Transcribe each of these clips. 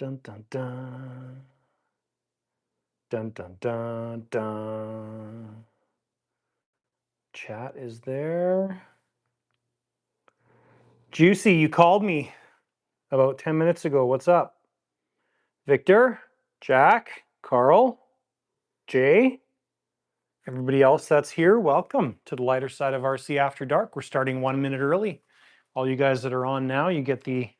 Dun dun dun. Dun dun dun dun. Chat is there. Juicy, you called me about 10 minutes ago. What's up? Victor, Jack, Carl, Jay, everybody else that's here, welcome to the lighter side of RC After Dark. We're starting 1 minute early. All you guys that are on now, you get the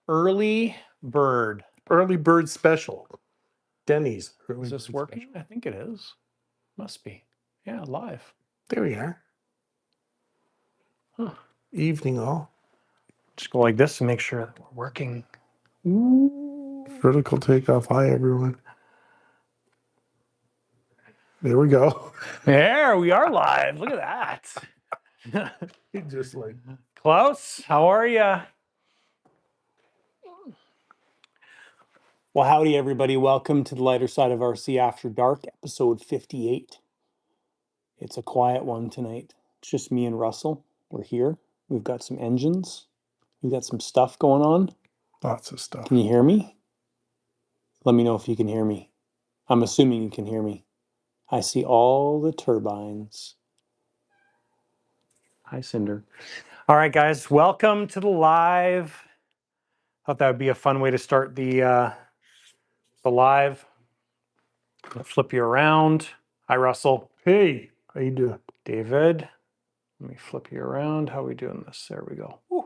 early bird. Early bird special. Denny's. Is this working? Special. I think it is. Must be. Yeah, live. There we are. Huh. Evening all. Just go like this and make sure that we're working. Ooh. Vertical takeoff. Hi, everyone. There we go. There we are live. Look at that. Just like Klaus, how are you? Well, howdy, everybody. Welcome to the lighter side of RC After Dark, episode 58. It's a quiet one tonight. It's just me and Russell. We're here. We've got some engines. We've got some stuff going on. Lots of stuff. Can you hear me? Let me know if you can hear me. I'm assuming you can hear me. I see all the turbines. Hi, Cinder. All right, guys, welcome to the live. Thought that would be a fun way to start the live. I'll flip you around. Hi, Russell. Hey, how you doing? David. Let me flip you around. How are we doing this? There we go. Woo.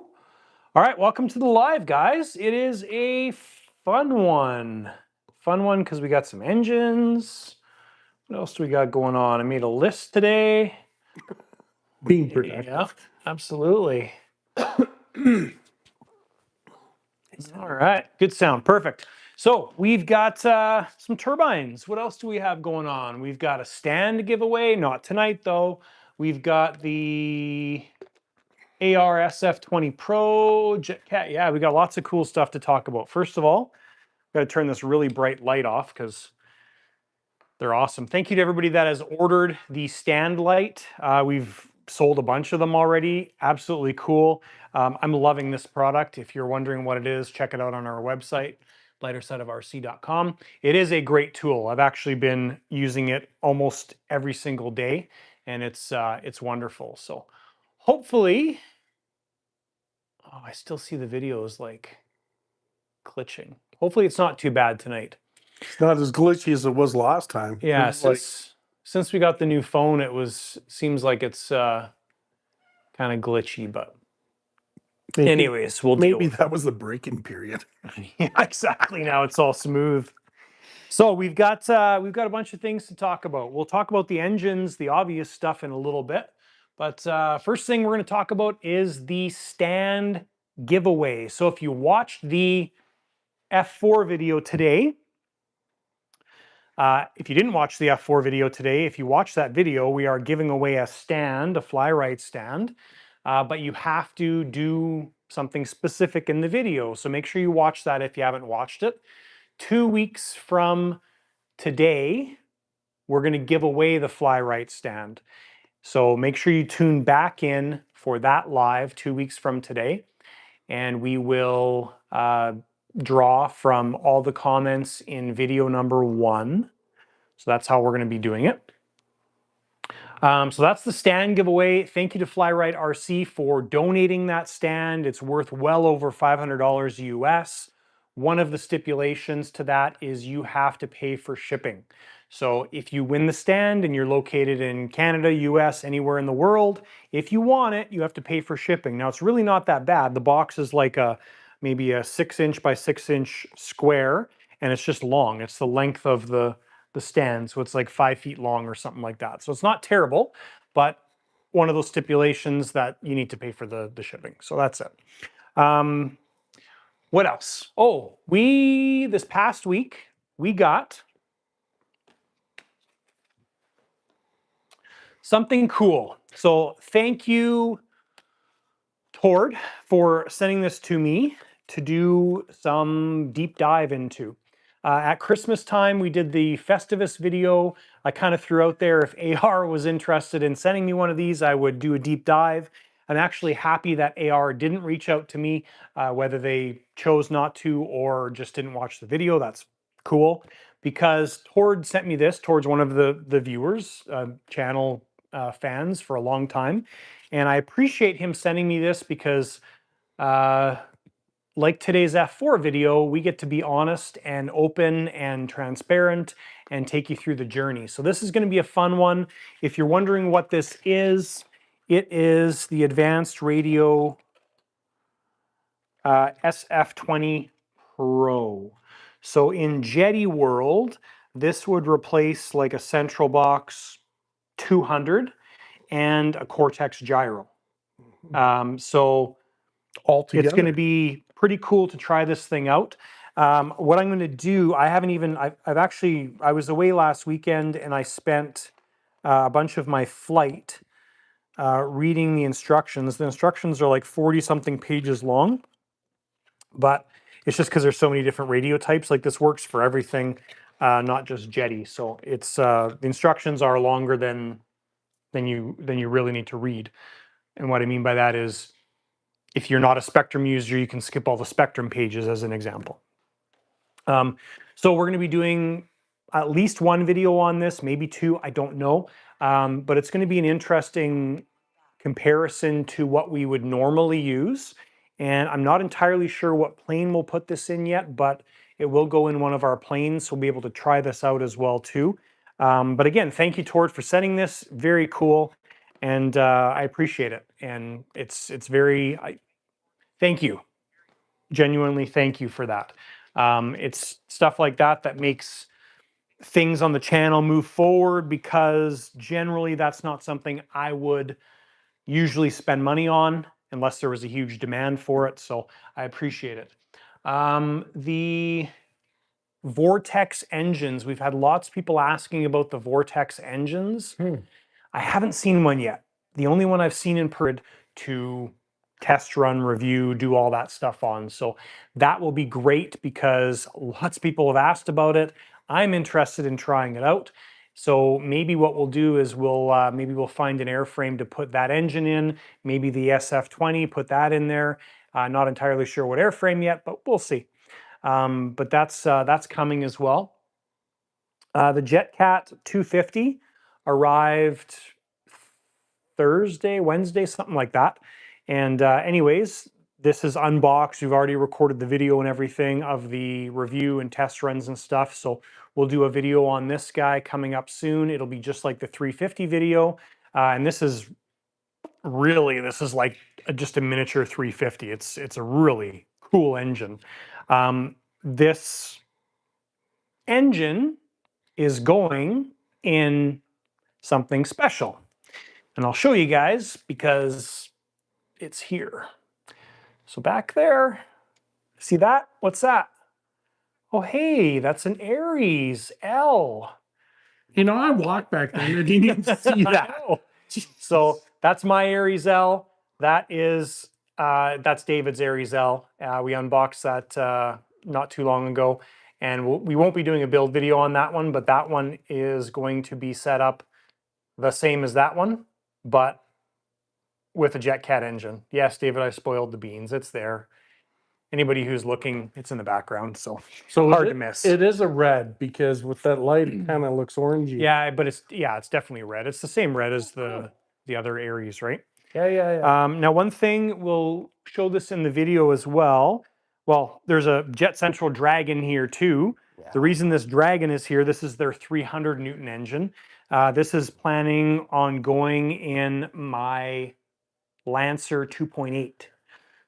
All right, welcome to the live, guys. It is a fun one. Fun one because we got some engines. What else do we got going on? I made a list today. Being productive. Yeah, absolutely. All right, good sound, perfect. So we've got some turbines. What else do we have going on? We've got a stand giveaway, not tonight though. We've got the AR SF20 Pro JetCat. Yeah, we got lots of cool stuff to talk about. First of all, I've got to turn this really bright light off because they're awesome. Thank you to everybody that has ordered the stand light. We've sold a bunch of them already. Absolutely cool. I'm loving this product. If you're wondering what it is, check it out on our website, lightersideofrc.com. It is a great tool. I've actually been using it almost every single day, and it's wonderful. So hopefully, oh, I still see the videos like glitching. Hopefully it's not too bad tonight. It's not as glitchy as it was last time. Yeah, since we got the new phone, seems like it's kind of glitchy, but anyways, we'll deal with that was the break-in period. Yeah, exactly. Now it's all smooth. So we've got a bunch of things to talk about. We'll talk about the engines, the obvious stuff in a little bit. But first thing we're going to talk about is the stand giveaway. So if you watched the F4 video today, if you didn't watch the F4 video today, if you watch that video, we are giving away a stand, a fly-right stand, but you have to do something specific in the video. So make sure you watch that if you haven't watched it. 2 weeks from today, we're going to give away the fly-right stand. So make sure you tune back in for that live 2 weeks from today, and we will draw from all the comments in video number 1. So that's how we're going to be doing it. So that's the stand giveaway. Thank you to Fly-Right RC for donating that stand. It's worth well over $500 US. One of the stipulations to that is you have to pay for shipping. So if you win the stand and you're located in Canada, US, anywhere in the world, if you want it, you have to pay for shipping. Now it's really not that bad. The box is like maybe a 6-inch by 6-inch square, and it's just long. It's the length of the stand, so it's like 5 feet long or something like that. So it's not terrible, but one of those stipulations that you need to pay for the shipping. So that's it. What else? Oh, this past week, we got something cool. So thank you, Tord, for sending this to me to do some deep dive into. At Christmas time, we did the Festivus video. I kind of threw out there if AR was interested in sending me one of these, I would do a deep dive. I'm actually happy that AR didn't reach out to me, whether they chose not to or just didn't watch the video. That's cool, because Tord sent me this towards one of the viewers, channel fans for a long time. And I appreciate him sending me this because like today's F4 video, we get to be honest and open and transparent and take you through the journey. So this is going to be a fun one. If you're wondering what this is, it is the Advanced Radio SF20 Pro. So in Jetty world, this would replace like a Central Box 200 and a Cortex gyro. So Altogether. it's going to be pretty cool to try this thing out. What I'm going to do, I was away last weekend and I spent a bunch of my flight reading the instructions. The instructions are like 40 something pages long, but it's just because there's so many different radio types. Like this works for everything, not just Jetty. So it's the instructions are longer than you really need to read. And what I mean by that is, if you're not a Spectrum user, you can skip all the Spectrum pages as an example. So we're going to be doing at least one video on this, maybe two, I don't know. But it's going to be an interesting comparison to what we would normally use. And I'm not entirely sure what plane we'll put this in yet, but it will go in one of our planes. So we'll be able to try this out as well too. But again, thank you, Tord, for sending this. Very cool. And I appreciate it. And it's very, thank you. Genuinely, thank you for that. It's stuff like that that makes things on the channel move forward, because generally that's not something I would usually spend money on unless there was a huge demand for it. So I appreciate it. The Vortex engines, we've had lots of people asking about the Vortex engines. I haven't seen one yet. The only one I've seen in Perid to test run, review, do all that stuff on. So that will be great because lots of people have asked about it. I'm interested in trying it out. So maybe what we'll do is we'll find an airframe to put that engine in, maybe the SF20, put that in there. Not entirely sure what airframe yet, but we'll see. But that's coming as well. The JetCat 250 arrived Wednesday, something like that. And anyways, this is unboxed. We've already recorded the video and everything of the review and test runs and stuff. So we'll do a video on this guy coming up soon. It'll be just like the 350 video. And this is like just a miniature 350. It's a really cool engine. This engine is going in something special. And I'll show you guys because it's here. So back there, see that? What's that? Oh, hey, that's an Aries L. You know, I walked back there and I didn't even see that. So that's my Aries L. That's David's Aries L. We unboxed that not too long ago. And we won't be doing a build video on that one, but that one is going to be set up the same as that one, but with a JetCat engine. Yes, David, I spoiled the beans. It's there. Anybody who's looking, it's in the background, so hard to miss. It is a red because with that light, it kind of looks orangey. Yeah, but it's definitely red. It's the same red as the other Aries, right? Yeah. Now, one thing, we'll show this in the video as well. Well, there's a Jet Central Dragon here too. Yeah. The reason this Dragon is here, this is their 300 Newton engine. This is planning on going in my Lancer 2.8.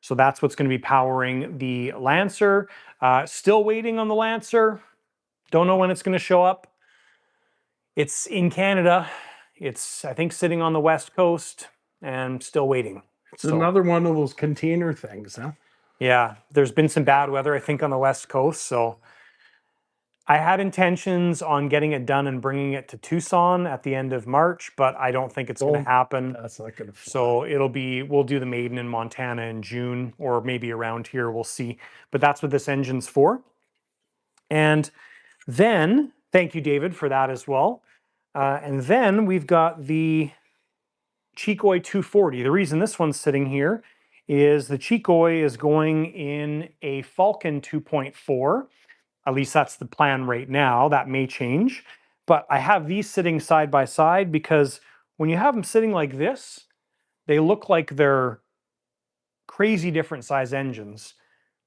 So that's what's going to be powering the Lancer. Still waiting on the Lancer. Don't know when it's going to show up. It's in Canada. It's, I think, sitting on the West Coast and still waiting. It's another one of those container things, huh? Yeah, there's been some bad weather, I think, on the West Coast. So I had intentions on getting it done and bringing it to Tucson at the end of March, but I don't think it's going to happen. That's not going to fly. So we'll do the maiden in Montana in June, or maybe around here, we'll see. But that's what this engine's for. And then, thank you, David, for that as well. And then we've got the Chicoy 240. The reason this one's sitting here is the Chicoy is going in a Falcon 2.4. At least that's the plan right now. That may change. But I have these sitting side by side because when you have them sitting like this, they look like they're crazy different size engines,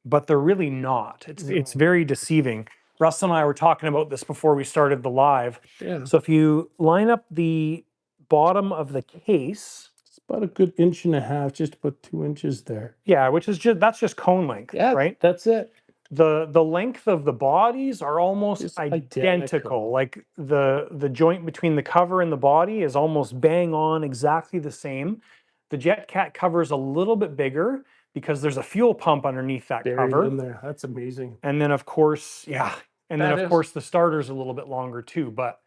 but they're really not. It's very deceiving. Russ and I were talking about this before we started the live. Yeah. So if you line up the bottom of the case, It's about a good 1.5 inches, just about 2 inches there. yeah, which is that's just cone length, Yeah, right? that's it. The length of the bodies are almost It's identical. identical. Like the joint between the cover and the body is almost bang on exactly the same. The JetCat cover is a little bit bigger because there's a fuel pump underneath that Buried cover. in there. That's amazing. And then of course, yeah. And then That of is- course the starter's a little bit longer too. But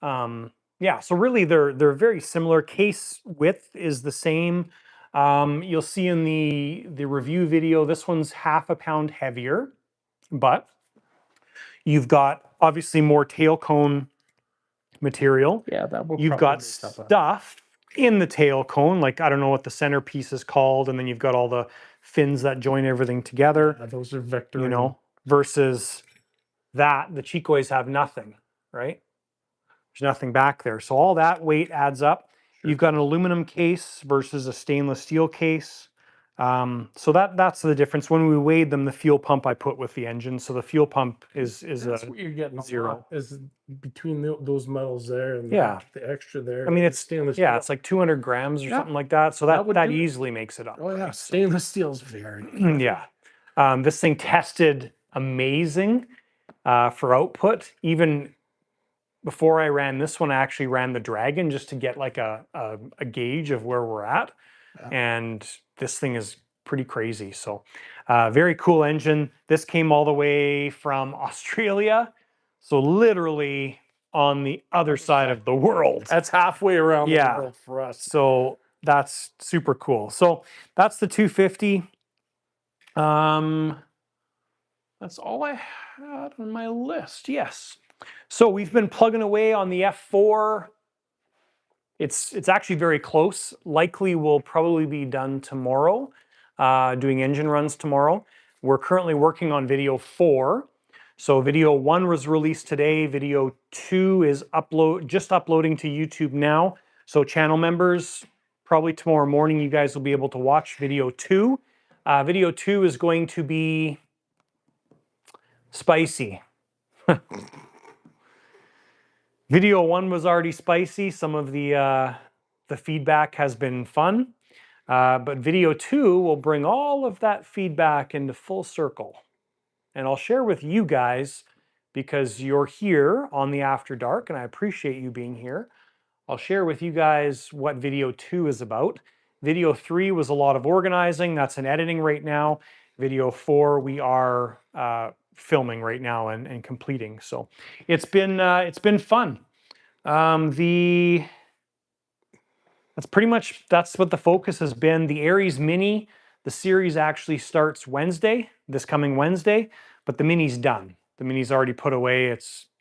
yeah, so really they're very similar. Case width is the same. You'll see in the review video, this one's 1/2 pound heavier, but you've got obviously more tail cone material. Yeah, that will You've probably got make up a- stuff in the tail cone, like I don't know what the centerpiece is called, and then you've got all the fins that join everything together. Yeah, those are Victor. You know, versus that the Chicoys have nothing, right? There's nothing back there. So all that weight adds up. Sure You've got an aluminum case versus a stainless steel case. So that's the difference. When we weighed them, the fuel pump I put with the engine. So the fuel pump is That's a what you're getting zero. a lot, is between those metals there and Yeah. the extra there. I mean, and it's stainless yeah, steel. it's like 200 grams or Yeah. something like that. So That that would that do it. easily makes it up. Oh yeah, right? So- stainless steel's very. yeah. This thing tested amazing for output. Even before I ran this one, I actually ran the Dragon just to get like a gauge of where we're at. Yeah. And this thing is pretty crazy. So very cool engine. This came all the way from Australia. So literally on the other side of the world. That's halfway around Yeah. the world for us. So that's super cool. So that's the 250. That's all I had on my list. Yes. So we've been plugging away on the F4. It's actually very close. Likely will probably be done tomorrow, doing engine runs tomorrow. We're currently working on video 4. So video 1 was released today. Video 2 is just uploading to YouTube now. So channel members, probably tomorrow morning, you guys will be able to watch video 2. Video 2 is going to be spicy. Video 1 was already spicy. Some of the feedback has been fun. But video 2 will bring all of that feedback into full circle. And I'll share with you guys, because you're here on the After Dark, and I appreciate you being here. I'll share with you guys what video 2 is about. Video 3 was a lot of organizing. That's in editing right now. Video 4, we are filming right now and completing. So it's been fun. That's what the focus has been. The Aries Mini, the series actually starts Wednesday, this coming Wednesday, but the Mini's done. The Mini's already put away.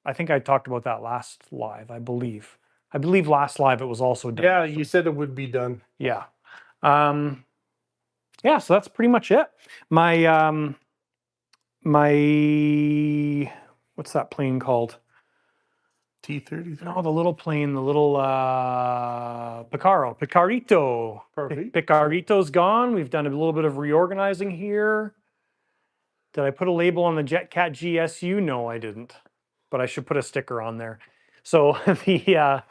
I think I talked about that last live, I believe. I believe last live it was also done. Yeah, you said it would be done. Yeah. Yeah, so that's pretty much it. My what's that plane called? T-30. No, the little plane, the little Picarito. Perfect. Picarito's gone. We've done a little bit of reorganizing here. Did I put a label on the JetCat GSU? No, I didn't. But I should put a sticker on there. So the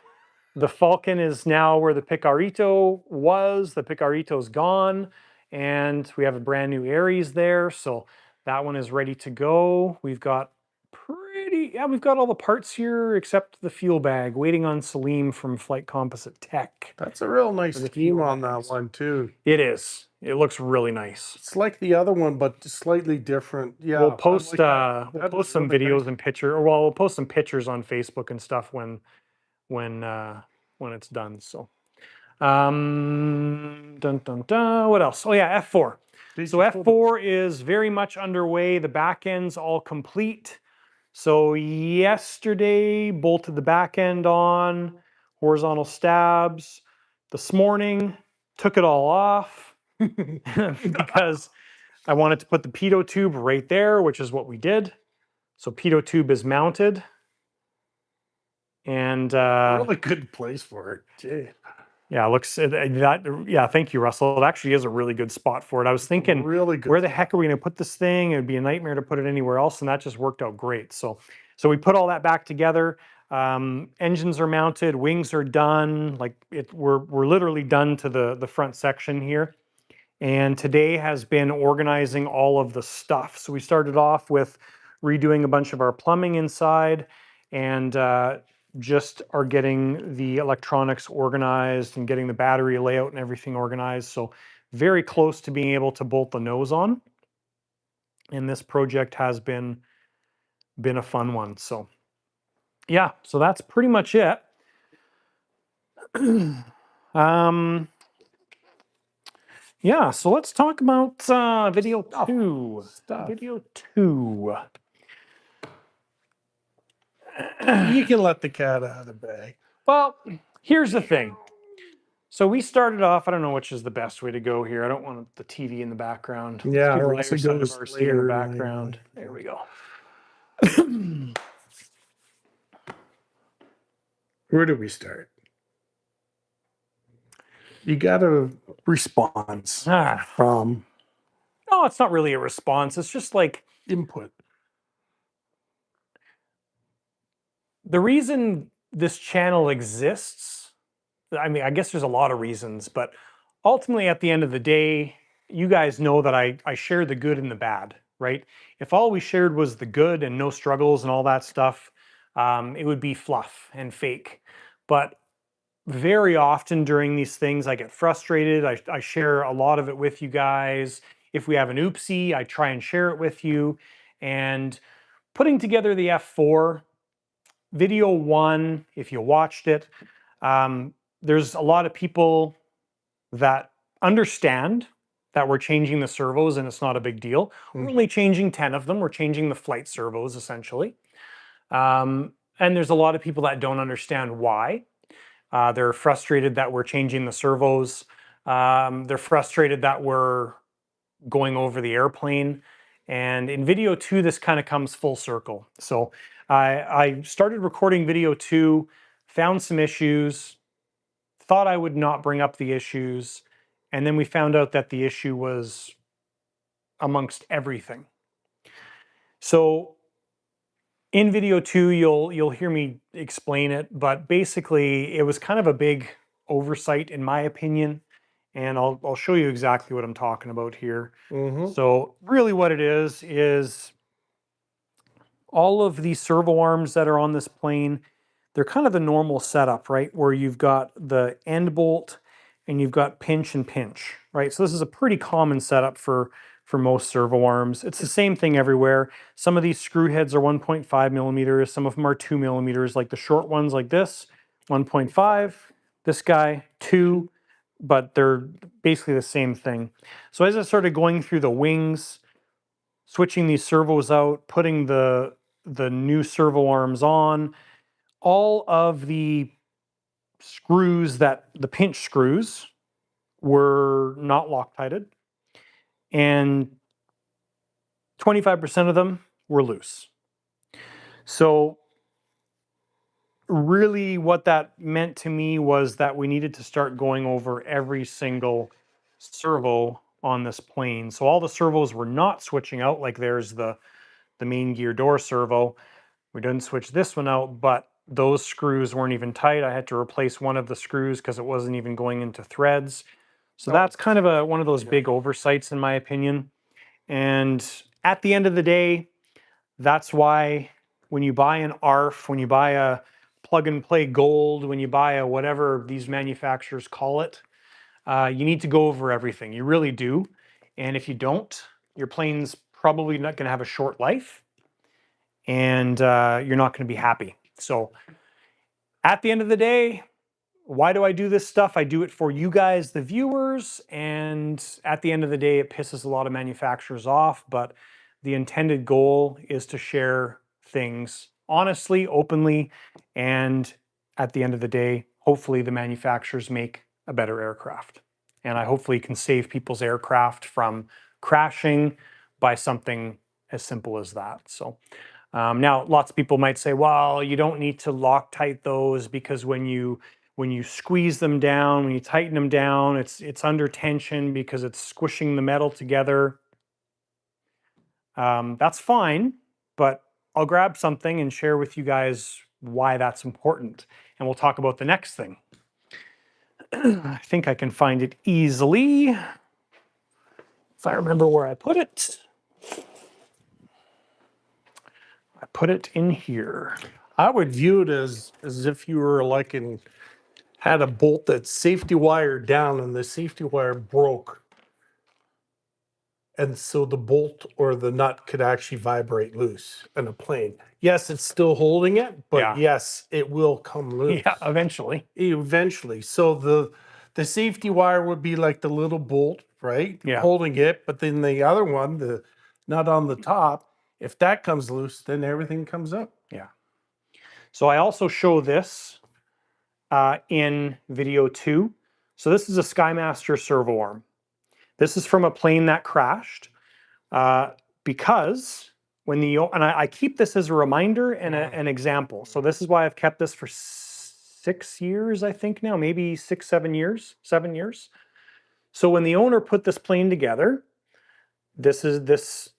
Falcon is now where the Picarito was. The Picarito's gone. And we have a brand new Aries there. So that one is ready to go. We've got we've got all the parts here except the fuel bag, waiting on Salim from Flight Composite Tech. That's a real nice the scheme fuel on that bags. one too. It is. It looks really nice. It's like the other one, but slightly different. Yeah, We'll I post like that. we'll That post is some really videos nice. and picture, or well, we'll post some pictures on Facebook and stuff when it's done. So dun dun dun. What else? Oh yeah, F4. So F4 is very much underway. The back end's all complete. So yesterday, bolted the back end on, horizontal stabs. this morning, took it all off because I wanted to put the pitot tube right there, which is what we did. So pitot tube is mounted. And Really good place for it. Gee. yeah, looks yeah, thank you, Russell. It actually is a really good spot for it. I was thinking, Really good. where the heck are we going to put this thing? It would be a nightmare to put it anywhere else, and that just worked out great. So we put all that back together. Engines are mounted, wings are done. Like we're literally done to the front section here. And today has been organizing all of the stuff. So we started off with redoing a bunch of our plumbing inside, and just are getting the electronics organized and getting the battery layout and everything organized. So very close to being able to bolt the nose on. And this project has been a fun one. So yeah, so that's pretty much it. Yeah, so let's talk about video two. Stuff. Video two. You can let the cat out of the bag. Well, here's the thing. So we started off, I don't know which is the best way to go here. I don't want the TV in the background. Let's Yeah, do or else Layer it Son of goes RC in the later, background. later. There we go. Where do we start? You got a response from No, it's not really a response. It's just like input. the reason this channel exists. I mean, I guess there's a lot of reasons, but ultimately at the end of the day, you guys know that I share the good and the bad, right? If all we shared was the good and no struggles and all that stuff, it would be fluff and fake. But very often during these things, I get frustrated. I share a lot of it with you guys. If we have an oopsie, I try and share it with you. And putting together the F4, video one, if you watched it, there's a lot of people that understand that we're changing the servos and it's not a big deal. We're only changing 10 of them. We're changing the flight servos essentially. And there's a lot of people that don't understand why. They're frustrated that we're changing the servos. They're frustrated that we're going over the airplane. And in video two, this kind of comes full circle. So I started recording video two, found some issues, thought I would not bring up the issues. And then we found out that the issue was amongst everything. So in video two, you'll hear me explain it, but basically it was kind of a big oversight in my opinion. And I'll show you exactly what I'm talking about here. So really what it is all of these servo arms that are on this plane, they're kind of the normal setup, right? Where you've got the end bolt and you've got pinch and pinch, right? So this is a pretty common setup for most servo arms. It's the same thing everywhere. Some of these screw heads are 1.5 millimeters. Some of them are 2 millimeters, like the short ones like this, 1.5. This guy, 2, but they're basically the same thing. So as I started going through the wings, switching these servos out, putting the new servo arms on, all of the screws that the pinch screws were not Loctited, and 25% of them were loose. So really what that meant to me was that we needed to start going over every single servo on this plane. So all the servos were not switching out, like there's the main gear door servo. We didn't switch this one out, but those screws weren't even tight. I had to replace one of the screws because it wasn't even going into threads. So that's kind of one of those big oversights in my opinion. And at the end of the day, that's why when you buy an ARF, when you buy a plug and play gold, when you buy a whatever these manufacturers call it, you need to go over everything. You really do. And if you don't, your plane's probably not going to have a short life and you're not going to be happy. So at the end of the day, why do I do this stuff? I do it for you guys, the viewers, and at the end of the day, it pisses a lot of manufacturers off, but the intended goal is to share things honestly, openly, and at the end of the day, hopefully the manufacturers make a better aircraft. And I hopefully can save people's aircraft from crashing by something as simple as that. So now lots of people might say, well, you don't need to Loctite those because when you squeeze them down, when you tighten them down, it's under tension because it's squishing the metal together. That's fine, but I'll grab something and share with you guys why that's important. And we'll talk about the next thing. I think I can find it easily if I remember where I put it. I put it in here. I would view it as if you were like had a bolt that's safety wired down and the safety wire broke. And so the bolt or the nut could actually vibrate loose in a plane. Yes, it's still holding it, but Yeah. yes, it will come loose. Yeah, eventually. Eventually. So the safety wire would be like the little bolt, right? Yeah. Holding it, but then the other one, the nut on the top, if that comes loose, then everything comes up. Yeah. So I also show this in video 2. So this is a Skymaster servo arm. This is from a plane that crashed because when and I keep this as a reminder and an example. So this is why I've kept this for 6 years, I think now, maybe 6, 7 years, 7 years. So when the owner put this plane together, this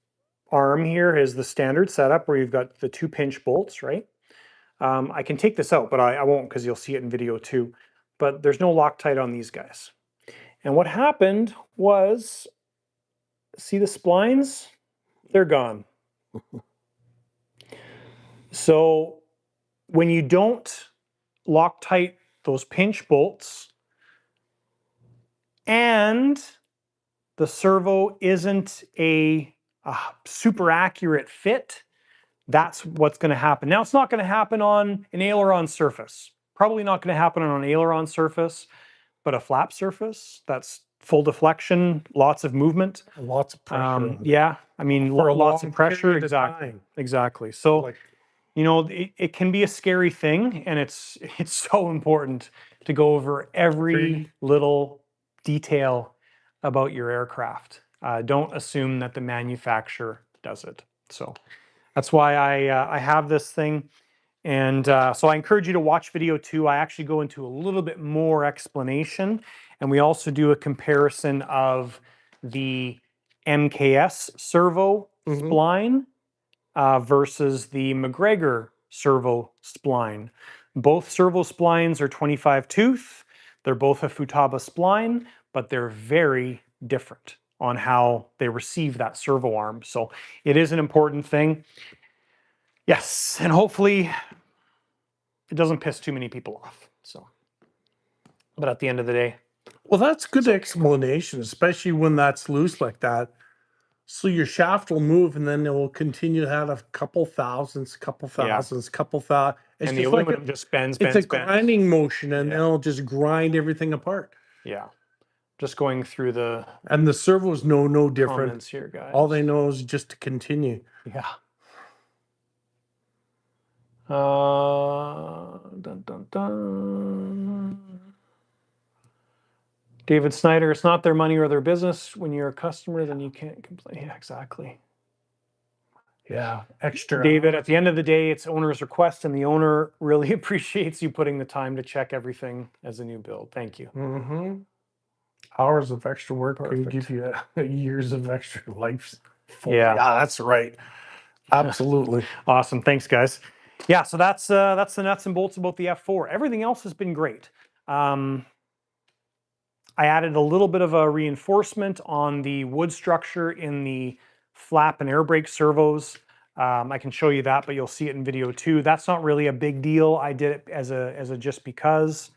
arm here is the standard setup where you've got the 2 pinch bolts, right? I can take this out, but I won't because you'll see it in video 2. But there's no Loctite on these guys. And what happened was, see the splines? They're gone. So when you don't Loctite those pinch bolts and the servo isn't a super accurate fit, that's what's going to happen. Now, it's not going to happen on an aileron surface. Probably not going to happen on an aileron surface, but a flap surface that's full deflection, lots of movement. Lots of pressure. Yeah, I mean, For a lots long of pressure. period of Exactly. time. Exactly. So, Like, you know, it can be a scary thing, and it's so important to go over every little detail about your aircraft. Don't assume that the manufacturer does it. So that's why I have this thing. And so I encourage you to watch video 2. I actually go into a little bit more explanation, and we also do a comparison of the MKS servo spline versus the MacGregor servo spline. Both servo splines are 25 tooth. They're both a Futaba spline, but they're very different on how they receive that servo arm. So it is an important thing. Yes, and hopefully it doesn't piss too many people off. So, but at the end of the day, well, that's good explanation, especially when that's loose like that. So your shaft will move and then it will continue to have a couple thousands, couple thousands, couple thousand. It's and the just like aluminum just bends, it's a grinding motion, and Yeah. they'll just grind everything apart. Yeah, just going through the And the servos know no different. comments here, guys. All they know is just to continue. Yeah. Dun, dun, dun. David Snyder, it's not their money or their business. When you're a customer, then you can't complain. Yeah, exactly. Yeah, extra. David, at the end of the day, it's owner's request, and the owner really appreciates you putting the time to check everything as a new build. Thank you. Mm-hmm. Hours of extra work can Perfect. give you years of extra life. Yeah. Yeah, that's right. Absolutely. Awesome. Thanks, guys. Yeah, so that's the nuts and bolts about the F4. Everything else has been great. I added a little bit of a reinforcement on the wood structure in the flap and air brake servos. I can show you that, but you'll see it in video 2. That's not really a big deal. I did it as a just because.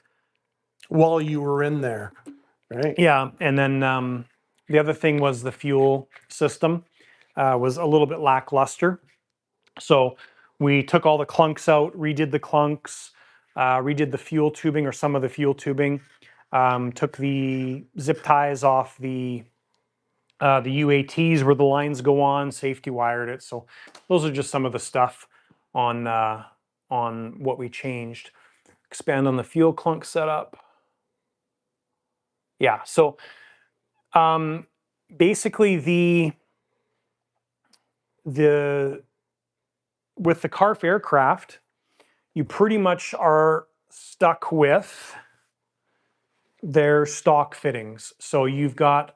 While you were in there, right? Yeah, and then the other thing was the fuel system was a little bit lackluster. So we took all the clunks out, redid the clunks, redid the fuel tubing or some of the fuel tubing, took the zip ties off the UATs where the lines go on, safety wired it. So those are just some of the stuff on what we changed. Expand on the fuel clunk setup. Yeah. So basically the with the CARF aircraft, you pretty much are stuck with their stock fittings. So you've got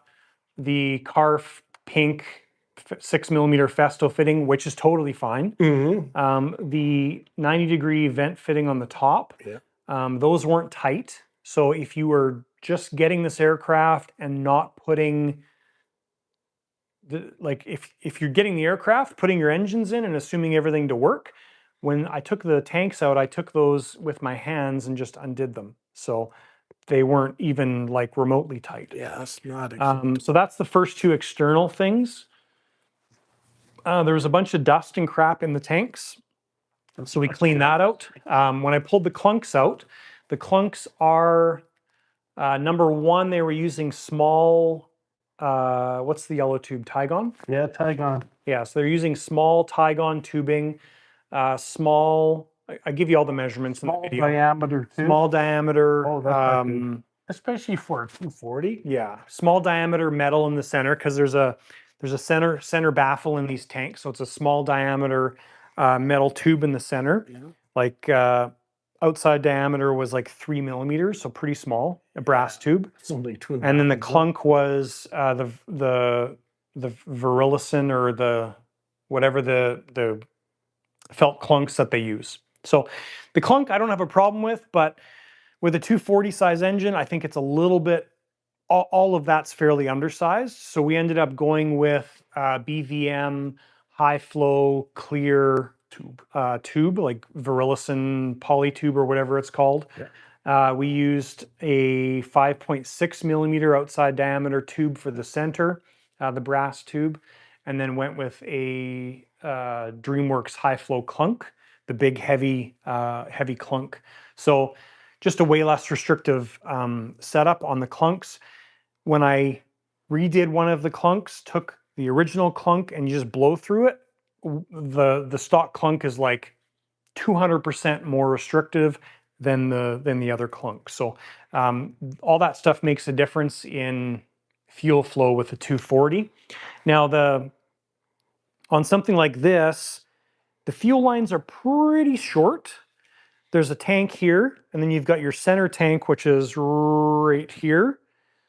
the CARF pink 6mm Festo fitting, which is totally fine. The 90-degree vent fitting on the top, those weren't tight. So if you were just getting this aircraft and not putting if you're getting the aircraft, putting your engines in and assuming everything to work, when I took the tanks out, I took those with my hands and just undid them. So they weren't even like remotely tight. Yeah, that's not so that's the first two external things. There was a bunch of dust and crap in the tanks. So we cleaned that out. When I pulled the clunks out, the clunks are, number one, they were using small, what's the yellow tube, Tygon? Yeah, Tygon. Yeah, so they're using small Tygon tubing, small, I give you all the measurements in the Small video. diameter too. Small diameter. Oh, that's not good. Especially for a 240. Yeah, small diameter metal in the center because there's a center baffle in these tanks, so it's a small diameter metal tube in the center. Yeah. Like outside diameter was like 3mm, so pretty small, a brass tube. It's only 2. And then the clunk was the Virilison or the whatever the felt clunks that they use. So the clunk I don't have a problem with, but with a 240 size engine, I think it's a little bit, all of that's fairly undersized. So we ended up going with BVM high flow clear tube like Virilison polytube or whatever it's called. Yeah. We used a 5.6mm outside diameter tube for the center, the brass tube, and then went with a DreamWorks high flow clunk, the big heavy clunk. So just a way less restrictive setup on the clunks. When I redid one of the clunks, took the original clunk and you just blow through it, the stock clunk is like 200% more restrictive than the other clunk. So all that stuff makes a difference in fuel flow with the 240. Now on something like this, the fuel lines are pretty short. There's a tank here, and then you've got your center tank, which is right here.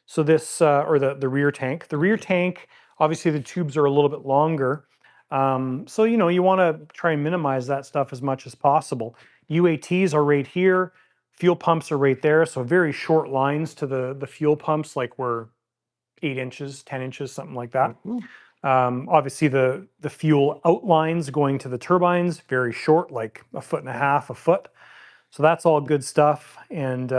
So this, or the rear tank. The rear tank, obviously the tubes are a little bit longer. So, you want to try and minimize that stuff as much as possible. UATs are right here. Fuel pumps are right there. So very short lines to the fuel pumps, like we're 8 inches, 10 inches, something like that. Obviously the fuel outlines going to the turbines, very short, like 1.5 feet, a foot. So that's all good stuff. And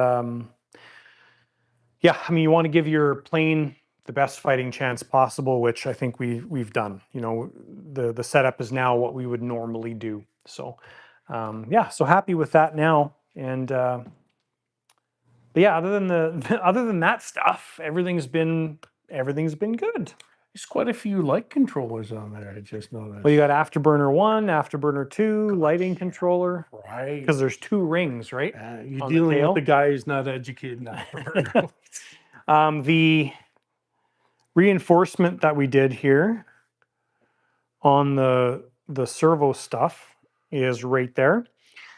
yeah, I mean, you want to give your plane the best fighting chance possible, which I think we've done. The setup is now what we would normally do. So yeah, so happy with that now. And but yeah, other than that stuff, everything's been good. There's quite a few light controllers on there. I just noticed. Well, you got Afterburner 1, Afterburner 2, lighting controller. Right. Because there's 2 rings, right? You're dealing with the guy who's not educated in Afterburner. The reinforcement that we did here on the servo stuff is right there.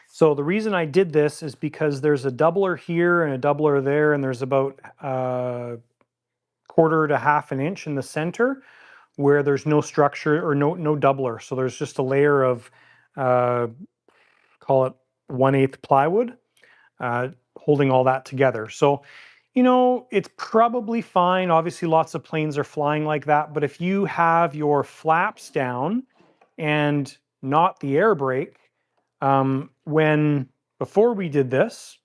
So the reason I did this is because there's a doubler here and a doubler there, and there's about 1/4 to 1/2 inch in the center where there's no structure or no doubler. So there's just a layer of call it 1/8 plywood holding all that together. So it's probably fine. Obviously, lots of planes are flying like that. But if you have your flaps down and not the air brake, before we did this,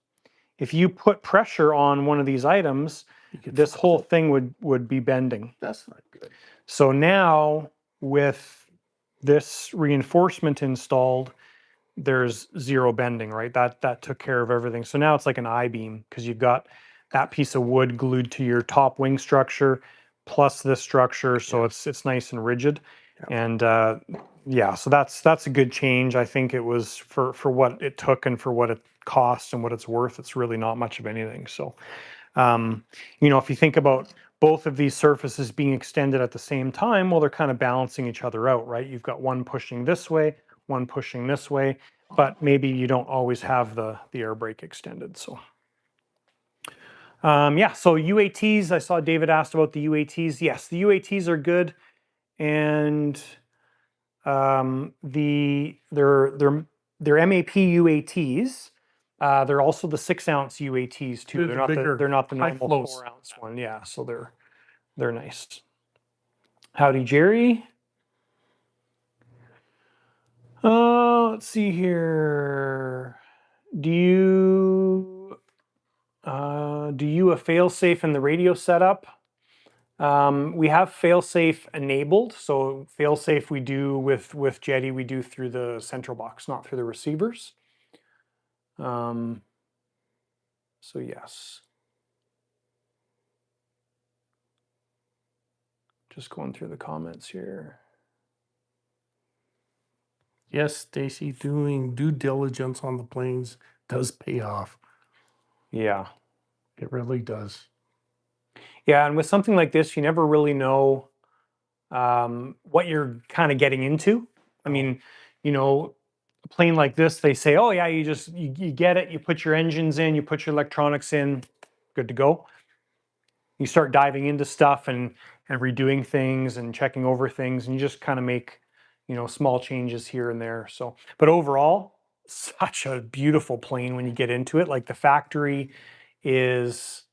if you put pressure on one of these items, this whole thing would be bending. That's not good. So now with this reinforcement installed, there's zero bending, right? That took care of everything. So now it's like an I-beam because you've got that piece of wood glued to your top wing structure plus this structure, so it's nice and rigid. And yeah, so that's a good change. I think it was for what it took and for what it cost and what it's worth. It's really not much of anything. So You know, if you think about both of these surfaces being extended at the same time, well, they're kind of balancing each other out, right? You've got one pushing this way, one pushing this way, but maybe you don't always have the air brake extended. So yeah, so UATs, I saw David asked about the UATs. Yes, the UATs are good, and they're MAP UATs. They're also the 6-ounce UATs too. They're the bigger, They're not the high normal flows. 4-ounce one. Yeah, so they're nice. Howdy, Jerry. Let's see here. Do you a failsafe in the radio setup? We have failsafe enabled. So failsafe we do with Jetty, we do through the central box, not through the receivers. So yes. Just going through the comments here. Yes, Stacy, doing due diligence on the planes does pay off. Yeah. It really does. Yeah, and with something like this, you never really know what you're kind of getting into. I mean, you know, a plane like this, they say, oh yeah, you get it, you put your engines in, you put your electronics in, good to go. You start diving into stuff and redoing things and checking over things, and you just kind of make, you know, small changes here and there. So, but overall, such a beautiful plane when you get into it. Like the factory is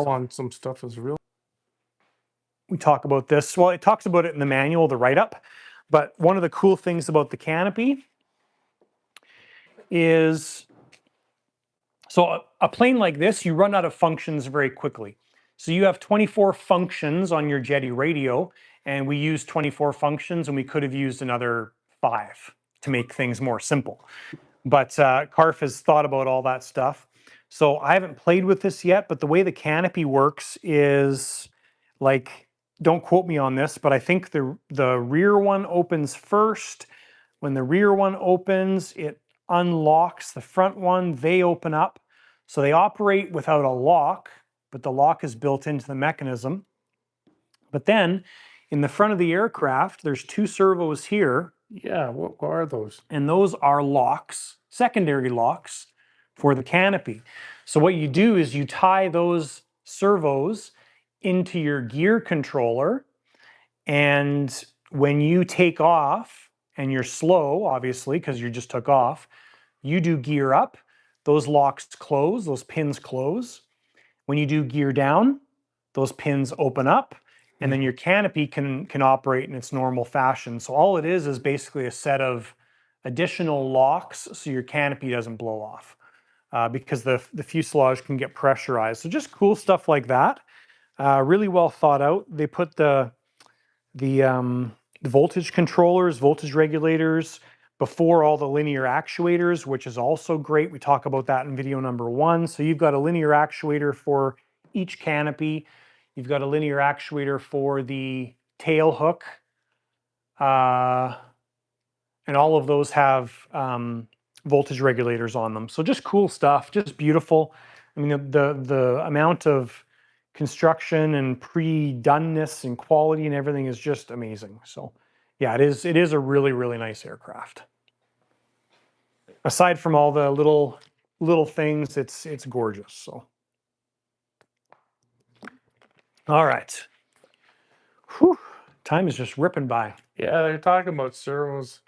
On some stuff is real. We talk about this. Well, it talks about it in the manual, the write-up. But one of the cool things about the canopy is, so a plane like this, you run out of functions very quickly. So you have 24 functions on your Jetty radio, and we use 24 functions, and we could have used another 5 to make things more simple. But CARF has thought about all that stuff. So I haven't played with this yet, but the way the canopy works is like, don't quote me on this, but I think the rear one opens first. When the rear one opens, it unlocks the front one, they open up. So they operate without a lock, but the lock is built into the mechanism. But then in the front of the aircraft, there's 2 servos here. Yeah, what are those? And those are locks, secondary locks for the canopy. So what you do is you tie those servos into your gear controller, and when you take off, and you're slow, obviously, because you just took off, you do gear up, those locks close, those pins close. When you do gear down, those pins open up, and then your canopy can operate in its normal fashion. So all it is basically a set of additional locks so your canopy doesn't blow off, because the fuselage can get pressurized. So just cool stuff like that. Really well thought out. They put the voltage controllers, voltage regulators before all the linear actuators, which is also great. We talk about that in video number 1. So you've got a linear actuator for each canopy. You've got a linear actuator for the tail hook. And all of those have voltage regulators on them. So just cool stuff, just beautiful. I mean, the amount of construction and pre-doneness and quality and everything is just amazing. So yeah, it is a really, really nice aircraft. Aside from all the little things, it's gorgeous. So all right. Whew, time is just ripping by. Yeah, they're talking about servos.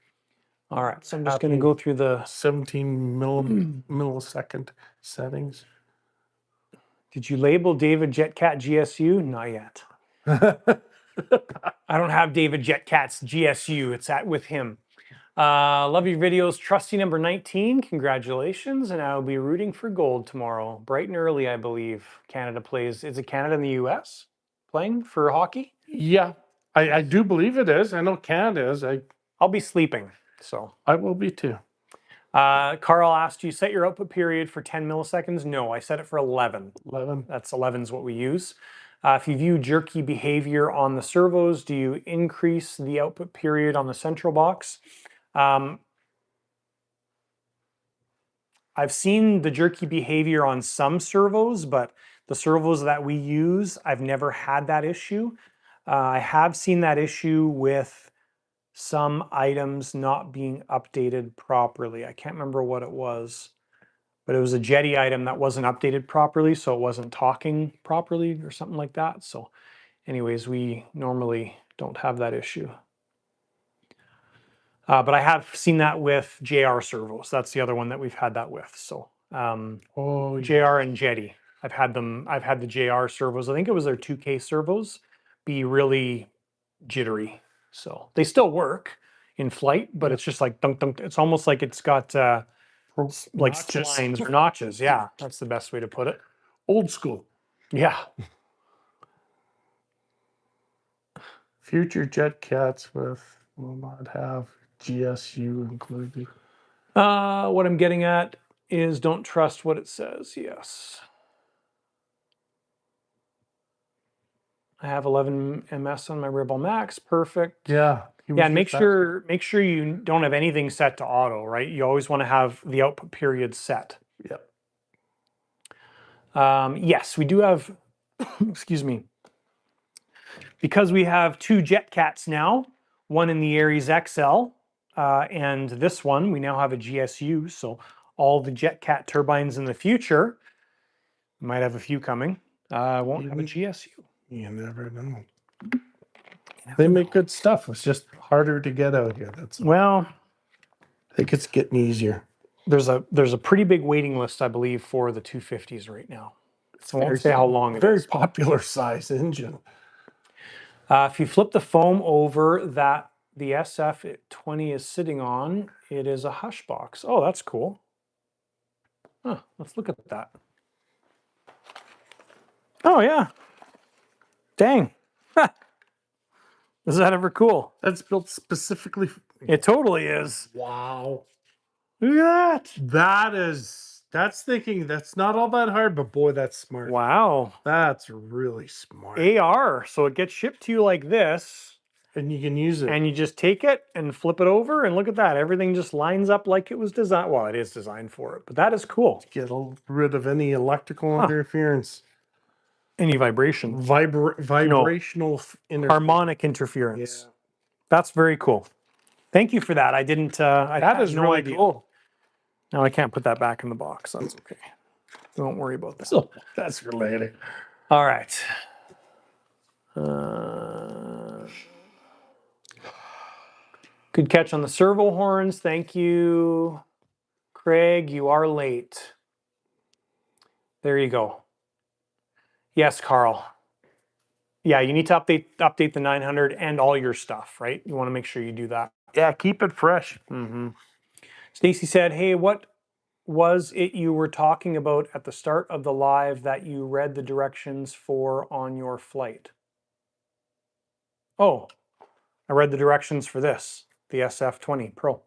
All right, so I'm just going to go through the 17 millisecond settings. Did you label David Jetcat GSU? Not yet. I don't have David Jetcat's GSU. It's with him. Love your videos. Trusty number 19. Congratulations. And I'll be rooting for gold tomorrow. Bright and early, I believe. Canada plays. Is it Canada and the US playing for hockey? Yeah, I do believe it is. I know Canada is. I'll be sleeping, so. I will be too. Carl asked, you set your output period for 10 milliseconds? No, I set it for 11. 11. That's 11 is what we use. If you view jerky behavior on the servos, do you increase the output period on the central box? I've seen the jerky behavior on some servos, but the servos that we use, I've never had that issue. I have seen that issue with some items not being updated properly. I can't remember what it was, but it was a Jetty item that wasn't updated properly, so it wasn't talking properly or something like that. So anyways, we normally don't have that issue. But I have seen that with JR servos. That's the other one that we've had that with. So Oh, JR and Jetty. I've had the JR servos. I think it was their 2K servos be really jittery. So they still work in flight, but it's just like dunk dunk. It's almost like it's got like notches. lines or notches. Yeah, that's the best way to put it. Old school. Yeah. Future jet cats will not have GSU included. What I'm getting at is don't trust what it says. Yes. I have 11 ms on my Rebel Max. Perfect. Yeah. Yeah, and make sure you don't have anything set to auto, right? You always want to have the output period set. Yep. Yes, we do have, excuse me, because we have 2 jet cats now, one in the Aries XL, and this one, we now have a GSU. So all the jet cat turbines in the future, we might have a few coming, won't have a GSU. You never know. They make good stuff. It's just harder to get out here. That's well, I think it's getting easier. there's a pretty big waiting list, I believe, for the 250s right now. I won't say how long it very is. popular size engine. If you flip the foam over that the SF20 is sitting on, it is a hush box. Oh, that's cool. Huh, let's look at that. Oh, yeah. Dang. Is that ever cool? That's built specifically. It totally is. Wow. Look at that. That's thinking that's not all that hard, but boy, that's smart. Wow. That's really smart. AR. So it gets shipped to you like this. And you can use it. And you just take it and flip it over, and look at that. Everything just lines up like it was designed. Well, it is designed for it, but that is cool. Get rid of any electrical interference. Any vibration. Vibrational interference. Harmonic interference. Yeah. That's very cool. Thank you for that. I didn't. That is no really idea. Cool. Now I can't put that back in the box. That's okay. Don't worry about that. So that's related. All right. Good catch on the servo horns. Thank you, Craig. You are late. There you go. Yes, Carl. Yeah, you need to update the 900 and all your stuff, right? You want to make sure you do that. Yeah, keep it fresh. Mm-hmm. Stacy said, hey, what was it you were talking about at the start of the live that you read the directions for on your flight? Oh, I read the directions for this, the SF20 Pro.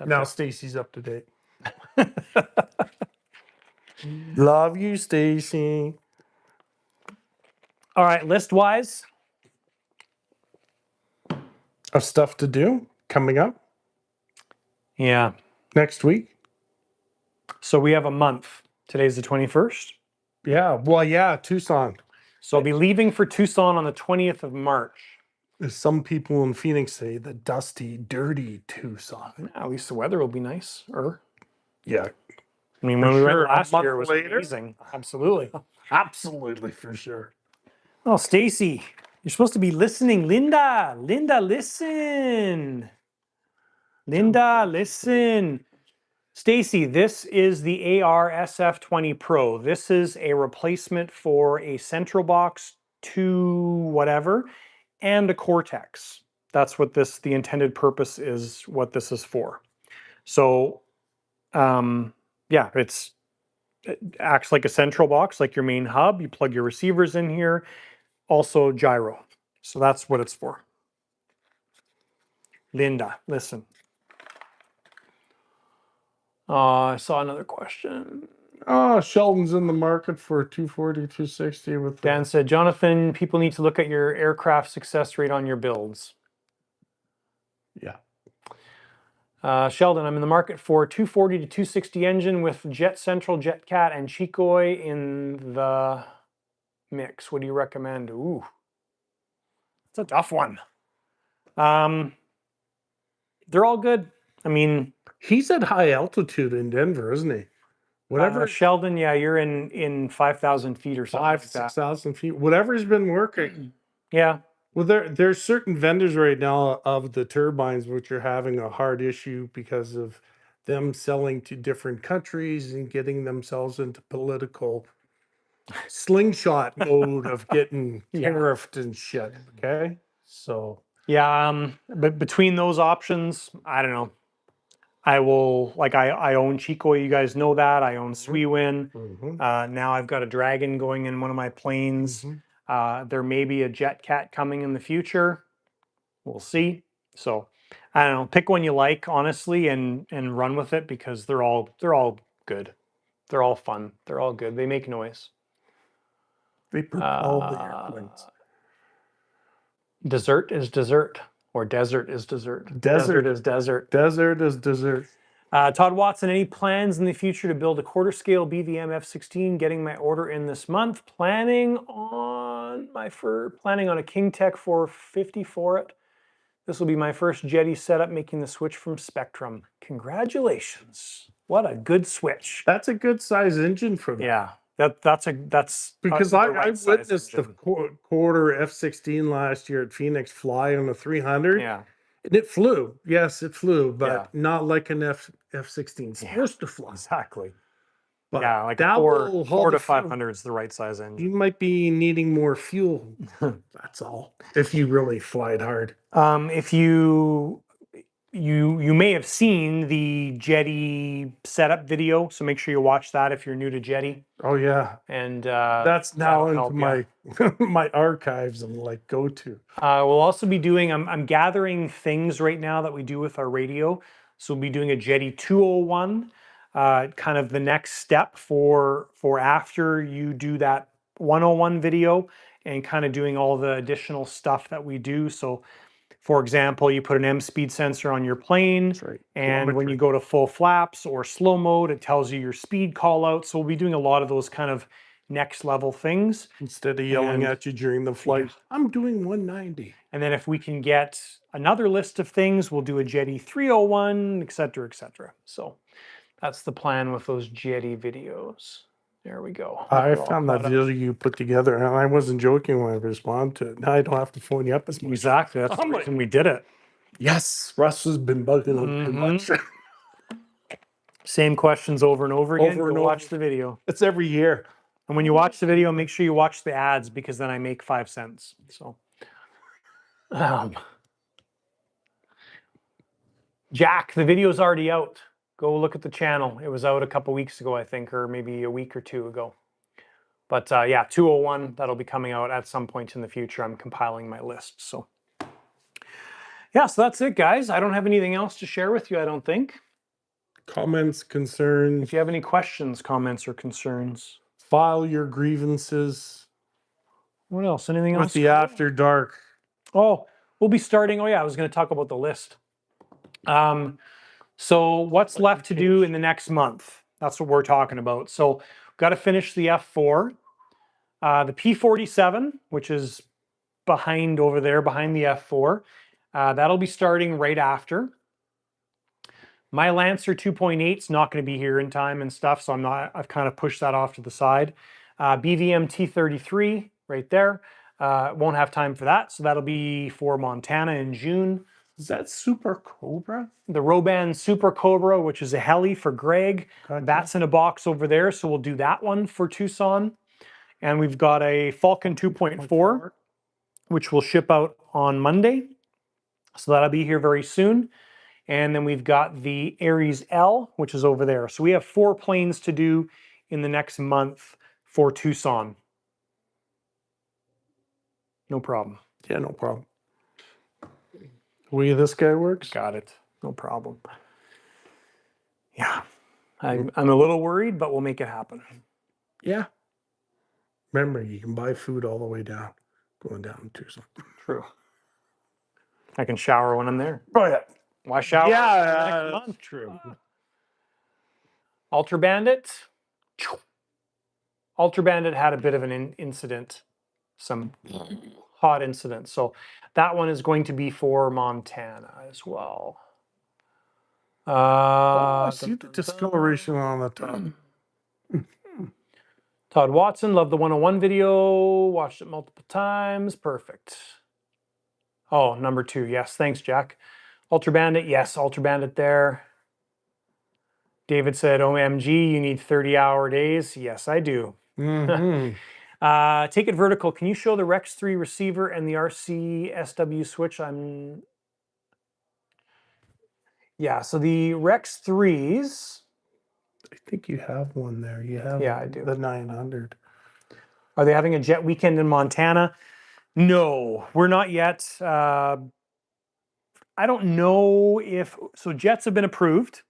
Now Stacy's up to date. Love you, Stacy. All right, list-wise. Of stuff to do coming up. Yeah. Next week. So we have a month. Today's the 21st. Yeah. Well, yeah, Tucson. So I'll be leaving for Tucson on the 20th of March. As some people in Phoenix say, the dusty, dirty Tucson. At least the weather will be nice. Yeah. I mean, when we went last year, it was amazing. Absolutely. Absolutely, for sure. Oh, Stacy, you're supposed to be listening. Linda, listen. Linda, listen. Stacy, this is the AR SF20 Pro. This is a replacement for a Central Box 2 whatever and a Cortex. That's what the intended purpose is, what this is for. So, yeah, it acts like a Central Box, like your main hub. You plug your receivers in here. Also gyro. So that's what it's for. Linda, listen. I saw another question. Oh, Sheldon's in the market for 240, 260 with Dan said, Jonathan, people need to look at your aircraft success rate on your builds. Yeah. Sheldon, I'm in the market for 240 to 260 engine with Jet Central, Jet Cat, and Chikoi in the mix. What do you recommend? Ooh, it's a tough one. They're all good. I mean, He's at high altitude in Denver, isn't he? Whatever, Sheldon, yeah, you're in 5,000 feet or something five, like that. 6,000 feet, whatever's been working. Yeah. Well, there's certain vendors right now of the turbines which are having a hard issue because of them selling to different countries and getting themselves into political slingshot mode of getting Yeah. tariffed and shit. Okay, so Yeah, but between those options, I don't know. I will, like, I own Chikoi, you guys know that. I own Swiwin. Now I've got a Dragon going in one of my planes. There may be a Jet Cat coming in the future. We'll see. So I don't know. Pick one you like, honestly, and run with it because they're all good. They're all fun. They're all good. They make noise. they propel the airplanes. Dessert is dessert, or desert is dessert. Desert is desert. Desert is dessert. Todd Watson, any plans in the future to build a quarter scale BVM F-16? Getting my order in this month. Planning on a King Tech 450 for it. This will be my first Jetty setup making the switch from Spectrum. Congratulations. What a good switch. That's a good size engine for that. Yeah. That's Because the I right size witnessed the engine. quarter F-16 last year at Phoenix fly on the 300. Yeah. And it flew. Yes, it flew, but Yeah. not like an F-16 is supposed to fly. Exactly. But Yeah, like that will hold 4 to the fuel. 500 is the right size engine. You might be needing more fuel. That's all. If you really fly it hard. If you may have seen the Jetty setup video, so make sure you watch that if you're new to Jetty. Oh yeah, and that's now that'll into help my my archives and like go to. We'll also be doing. I'm gathering things right now that we do with our radio. So we'll be doing a Jetty 201, kind of the next step for after you do that 101 video, and kind of doing all the additional stuff that we do. So, for example, you put an M speed sensor on your plane, right. and when you go to full flaps or slow mode, it tells you your speed call out. So we'll be doing a lot of those kind of next level things. Instead of yelling at you during the flight, I'm doing 190. And then if we can get another list of things, we'll do a Jetty 301, et cetera, et cetera. So that's the plan with those Jetty videos. There we go. I found that video you put together, and I wasn't joking when I responded to it. Now I don't have to phone you up as much. Exactly. That's the reason we did it. Yes, Russ has been bugging on too much. Same questions over and over again. Over and watch the video. It's every year. And when you watch the video, make sure you watch the ads because then I make 5 cents. So, Jack, the video's already out. Go look at the channel. It was out a couple weeks ago, I think, or maybe a week or two ago. But yeah, 201, that'll be coming out at some point in the future. I'm compiling my list. So, yeah, so that's it, guys. I don't have anything else to share with you, I don't think. Comments, concerns. If you have any questions, comments, or concerns, file your grievances. What else? Anything else? With the After Dark. Oh, we'll be starting. Oh, yeah, I was going to talk about the list. So what's left to do in the next month? That's what we're talking about. So we've got to finish the F4. The P47, which is behind over there, behind the F4. That'll be starting right after. My Lancer 2.8 is not going to be here in time and stuff, so I've kind of pushed that off to the side. BVM T33 right there. Won't have time for that, so that'll be for Montana in June. Is that Super Cobra? The Roban Super Cobra, which is a heli for Greg. Gotcha. That's in a box over there, so we'll do that one for Tucson. And we've got a Falcon 2.4, which will ship out on Monday. So that'll be here very soon. And then we've got the Ares L, which is over there. So we have 4 planes to do in the next month for Tucson. No problem. Yeah, no problem. The way this guy works? Got it. No problem. Yeah. I'm a little worried, but we'll make it happen. Yeah. Remember, you can buy food all the way down, going down to Tucson. True. I can shower when I'm there. Oh, yeah. Why shower? Yeah, next month? that's true. Ultra Bandit. Ultra Bandit had a bit of an incident, some hot incident. So that one is going to be for Montana as well. I see the discoloration on the top. Todd Watson, love the 101 video, watched it multiple times, perfect. Oh, number 2, yes, thanks, Jack. Ultra Bandit, yes, Ultra Bandit there. David said, OMG, you need 30-hour days. Yes, I do. Mm-hmm. Take it vertical. Can you show the Rex 3 receiver and the RC SW switch? Yeah, so the Rex 3s. I think you have one there. You have Yeah, I do. the 900. Are they having a jet weekend in Montana? No, we're not yet. I don't know if, so jets have been approved.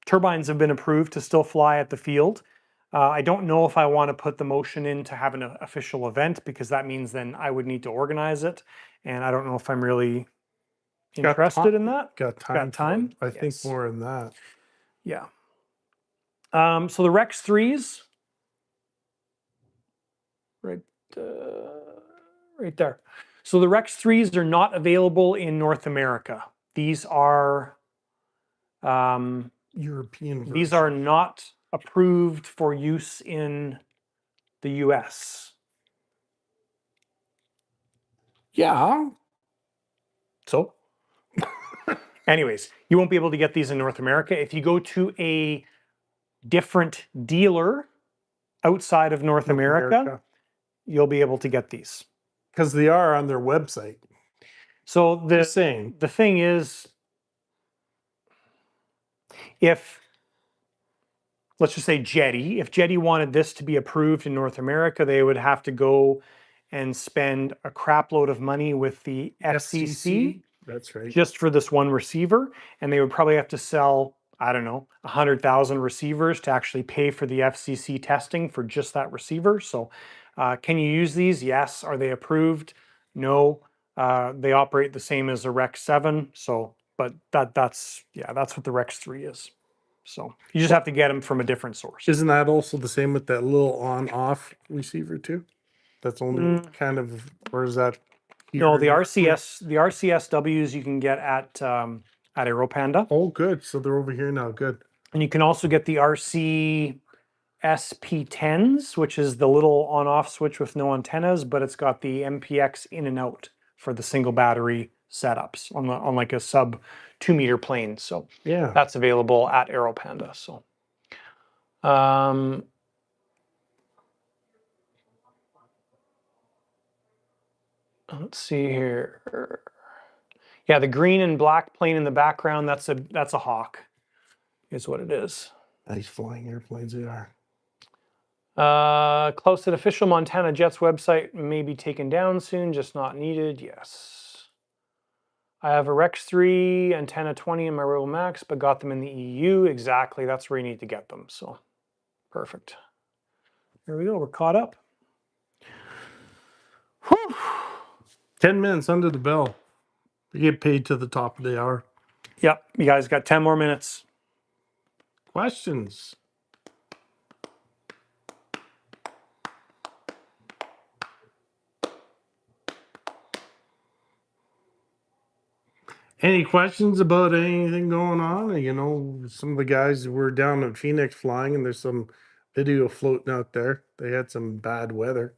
Turbines have been approved to still fly at the field. I don't know if I want to put the motion in to have an official event, because that means then I would need to organize it. And I don't know if I'm really interested in that. Got time. I think Yes. more in that. Yeah. So the Rex 3s, right there. So the Rex 3s are not available in North America. These are European version. these are not approved for use in the US. Yeah. So anyways, you won't be able to get these in North America. If you go to a different dealer outside of North America, you'll be able to get these. Because they are on their website. So the thing is, if, let's just say Jetty, if Jetty wanted this to be approved in North America, they would have to go and spend a crap load of money with the FCC. That's right. Just for this one receiver, and they would probably have to sell, I don't know, 100,000 receivers to actually pay for the FCC testing for just that receiver. So can you use these? Yes. Are they approved? No. They operate the same as a Rex 7. So, but that's what the Rex 3 is. So you just have to get them from a different source. Isn't that also the same with that little on-off receiver too? That's only kind of, or is that? No, the RCSWs you can get at AeroPanda. Oh, good. So they're over here now. Good. And you can also get the RC SP10s, which is the little on-off switch with no antennas, but it's got the MPX in and out for the single battery setups on like a sub 2 meter plane. So yeah, that's available at AeroPanda. So let's see here. Yeah, the green and black plane in the background, that's a Hawk, is what it is. Nice flying airplanes they are. Close to the official Montana Jets website may be taken down soon, just not needed. Yes. I have a Rex 3 antenna 20 in my Rebel Max, but got them in the EU. Exactly. That's where you need to get them. So perfect. There we go. We're caught up. Whew. 10 minutes under the bell. You get paid to the top of the hour. Yep. You guys got 10 more minutes. Questions? Any questions about anything going on? You know, some of the guys were down in Phoenix flying, and there's some video floating out there. They had some bad weather.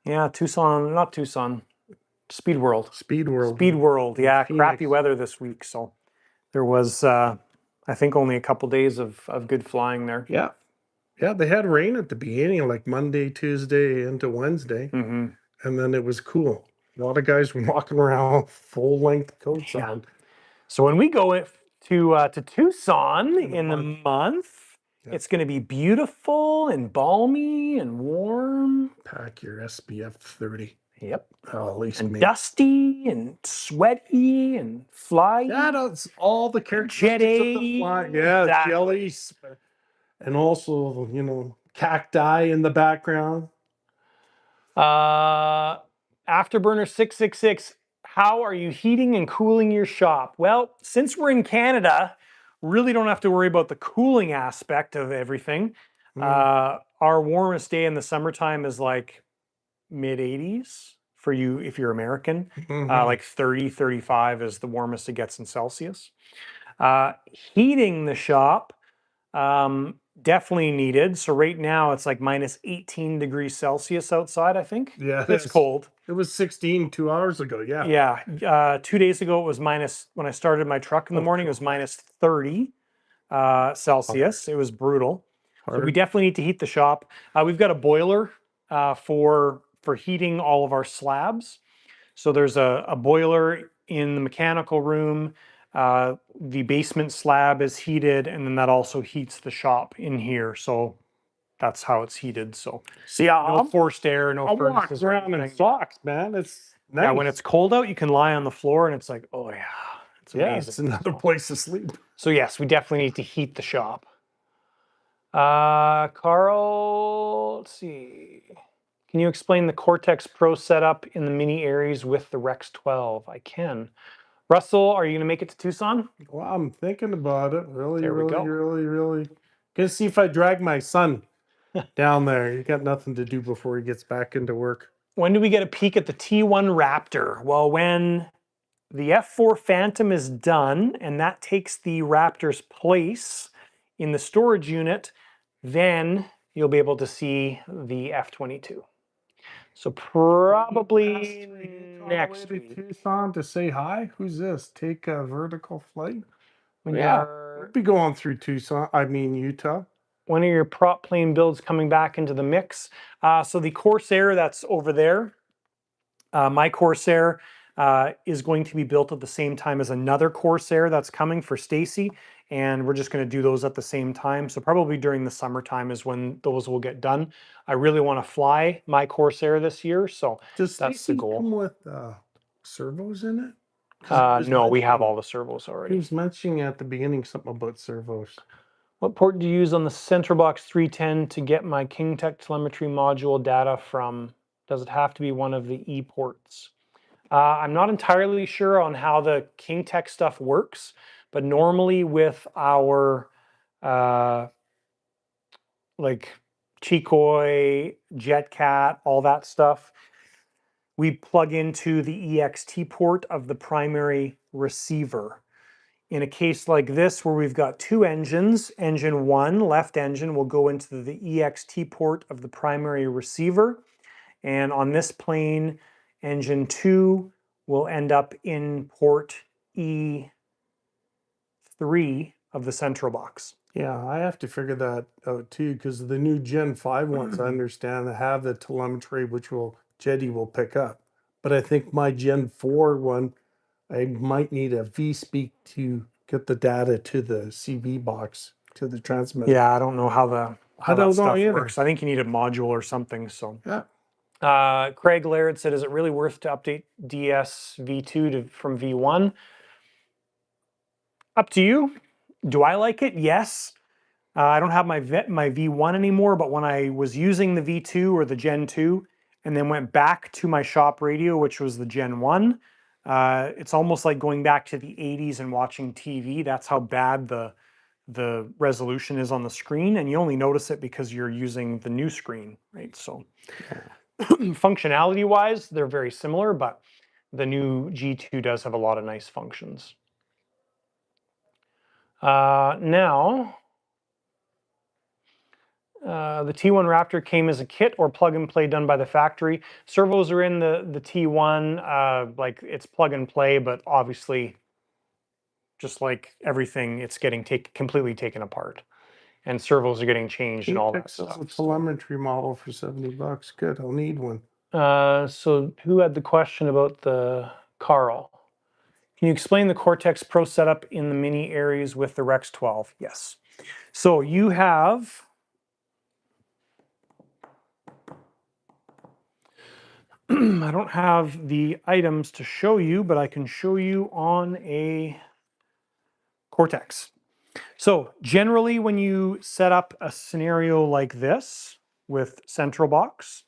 Yeah, Tucson, not Tucson, Speed World. Speed World. Speed World, yeah, Phoenix. crappy weather this week. So there was, I think, only a couple days of good flying there. Yeah. Yeah, they had rain at the beginning, like Monday, Tuesday, into Wednesday. Mm-hmm. And then it was cool. A lot of guys were walking around with full-length coats on. So when we go to Tucson in the month, it's going to be beautiful and balmy and warm. Pack your SPF 30. Yep. Oh, at least and dusty and sweaty and fly. Yeah, that's all the characteristics Jet of the fly. Yeah, exactly. jellies. And also, you know, cacti in the background. Afterburner 666 How are you heating and cooling your shop? Well, since we're in Canada, really don't have to worry about the cooling aspect of everything. Our warmest day in the summertime is like mid 80s for you if you're American. Like 30, 35 is the warmest it gets in Celsius. Heating the shop, definitely needed. So right now it's like minus 18 degrees Celsius outside, I think. Yeah, It's cold. it was 16 2 hours ago. Yeah. Yeah. 2 days ago it was minus, when I started my truck in the morning, it was minus 30 Celsius. It was brutal. So we definitely need to heat the shop. We've got a boiler for heating all of our slabs. So there's a boiler in the mechanical room. The basement slab is heated, and then that also heats the shop in here. So that's how it's heated. So See, no forced air, no I walk furnaces or around in anything. socks, man. It's nice. Yeah, when it's cold out, you can lie on the floor, and it's like, oh yeah, it's amazing. Yeah, it's another place to sleep. So yes, we definitely need to heat the shop. Carl, let's see. Can you explain the Cortex Pro setup in the mini Aries with the Rex 12? I can. Russell, are you going to make it to Tucson? Well, I'm thinking about it. There we go. Really. Gonna see if I drag my son down there. He got nothing to do before he gets back into work. When do we get a peek at the T1 Raptor? Well, when the F4 Phantom is done and that takes the Raptor's place in the storage unit, then you'll be able to see the F22. So probably next week. Tucson to say hi. Who's this? Take a vertical flight. When Yeah, you're- we'll be going through Tucson. I mean Utah. When are your prop plane builds coming back into the mix? So the Corsair that's over there, my Corsair is going to be built at the same time as another Corsair that's coming for Stacy, and we're just going to do those at the same time. So probably during the summertime is when those will get done. I really want to fly my Corsair this year, so Does that's Stacy the goal. come with servos in it? 'Cause he No, was we have mentioning- all the servos He already. was mentioning at the beginning something about servos. What port do you use on the Centrobox 310 to get my KingTech telemetry module data from? Does it have to be one of the E ports? I'm not entirely sure on how the KingTech stuff works, but normally with our like Chikoi, JetCat, all that stuff, we plug into the EXT port of the primary receiver. In a case like this, where we've got two engines, engine one, left engine, will go into the EXT port of the primary receiver. And on this plane, engine two will end up in port E3 of the central box. Yeah, I have to figure that out too, because the new Gen 5 ones, I understand, have the telemetry, which Jetty will pick up. But I think my Gen 4 one, I might need a V-Speak to get the data to the CV box, to the transmitter. Yeah, I don't know how I that don't know stuff either. works. I think you need a module or something. So Yeah. Craig Laird said, is it really worth to update DS V2 from V1? Up to you. Do I like it? Yes. I don't have my V1 anymore, but when I was using the V2 or the Gen 2 and then went back to my shop radio, which was the Gen 1, it's almost like going back to the 80s and watching TV. That's how bad the resolution is on the screen, and you only notice it because you're using the new screen, right? So functionality wise, they're very similar, but the new G2 does have a lot of nice functions. Now, the T1 Raptor came as a kit or plug and play done by the factory. Servos are in the T1, like it's plug and play, but obviously, just like everything, it's getting completely taken apart. And servos are getting changed and all that stuff. A telemetry model for $70. Good, I'll need one. So who had the question about the Carl? Can you explain the Cortex Pro setup in the mini Aries with the Rex 12? Yes. So you have I don't have the items to show you, but I can show you on a Cortex. So generally when you set up a scenario like this with Central Box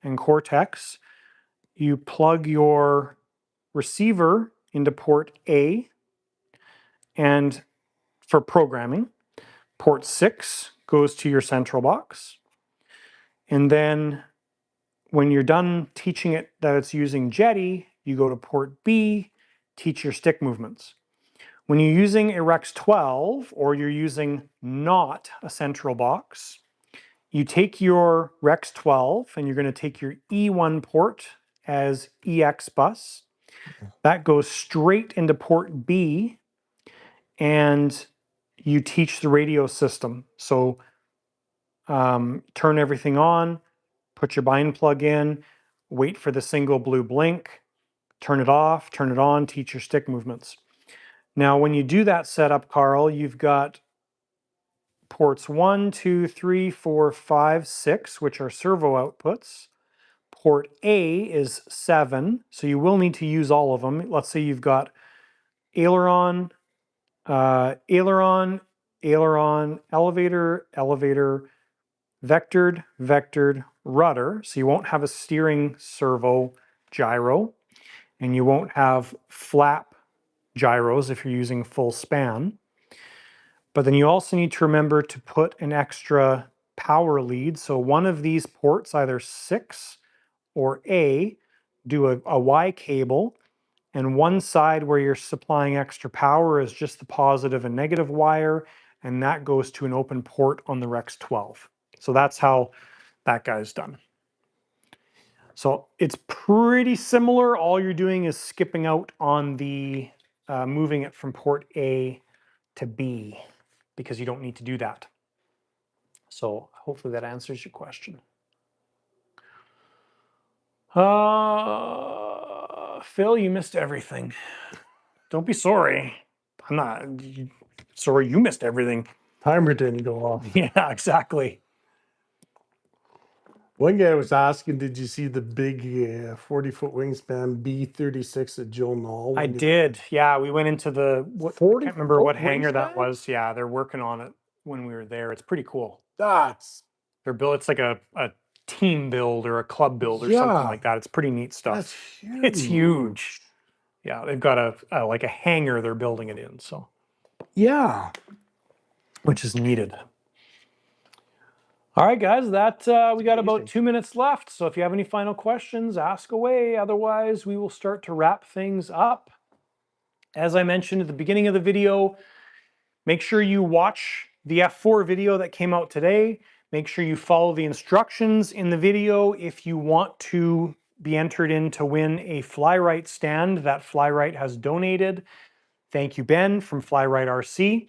and Cortex, you plug your receiver into port A, and for programming, port 6 goes to your central box. And then when you're done teaching it that it's using Jetty, you go to port B, teach your stick movements. When you're using a Rex 12 or you're using not a central box, you take your Rex 12 and you're going to take your E1 port as EX bus. That goes straight into port B, and you teach the radio system. So turn everything on, put your bind plug in, wait for the single blue blink, turn it off, turn it on, teach your stick movements. Now, when you do that setup, Carl, you've got ports 1, 2, 3, 4, 5, 6, which are servo outputs. Port A is 7, so you will need to use all of them. Let's say you've got aileron, aileron, aileron, elevator, elevator, vectored, vectored, rudder. So you won't have a steering servo gyro, and you won't have flap gyros if you're using full span. But then you also need to remember to put an extra power lead. So one of these ports, either 6 or A, do a Y cable, and one side where you're supplying extra power is just the positive and negative wire, and that goes to an open port on the Rex 12. So that's how that guy's done. So it's pretty similar. All you're doing is skipping out on the moving it from port A to B, because you don't need to do that. So hopefully that answers your question. Phil, you missed everything. Don't be sorry. I'm not sorry you missed everything. Timer didn't go off. Yeah, exactly. One guy was asking, did you see the big 40-foot wingspan B-36 at Joe Knoll? I did. Yeah, we went into the, I can't remember what hangar that was. Yeah, they're working on it when we were there. It's pretty cool. That's They're built, it's like a team build or a club build or something like that. It's pretty neat stuff. That's huge. It's huge. Yeah, they've got a like a hangar they're building it in, so. Yeah. Which is needed. All right, guys, we got about 2 minutes left. So if you have any final questions, ask away. Otherwise, we will start to wrap things up. As I mentioned at the beginning of the video, make sure you watch the F4 video that came out today. Make sure you follow the instructions in the video if you want to be entered in to win a Fly-Rite stand that Fly-Rite has donated. Thank you, Ben from Fly-Rite RC.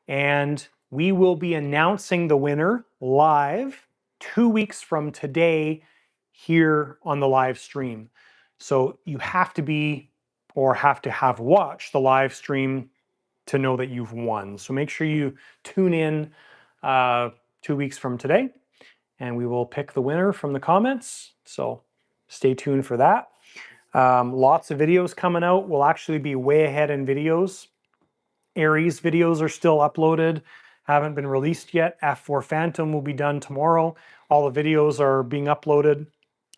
And we will be announcing the winner live 2 weeks from today here on the live stream. So you have to be, or have to have watched the live stream to know that you've won. So make sure you tune in 2 weeks from today, and we will pick the winner from the comments. So stay tuned for that. Lots of videos coming out. We'll actually be way ahead in videos. Aries videos are still uploaded, haven't been released yet. F4 Phantom will be done tomorrow. All the videos are being uploaded.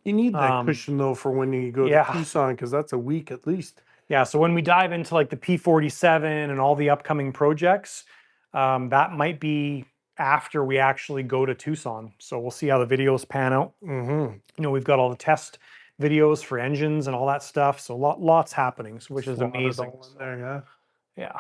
You need that cushion though for when you go to Tucson, because that's a week at least. Yeah, so when we dive into like the P47 and all the upcoming projects, that might be after we actually go to Tucson. So we'll see how the videos pan out. You know, we've got all the test videos for engines and all that stuff. So lots happening, which is amazing. There, yeah.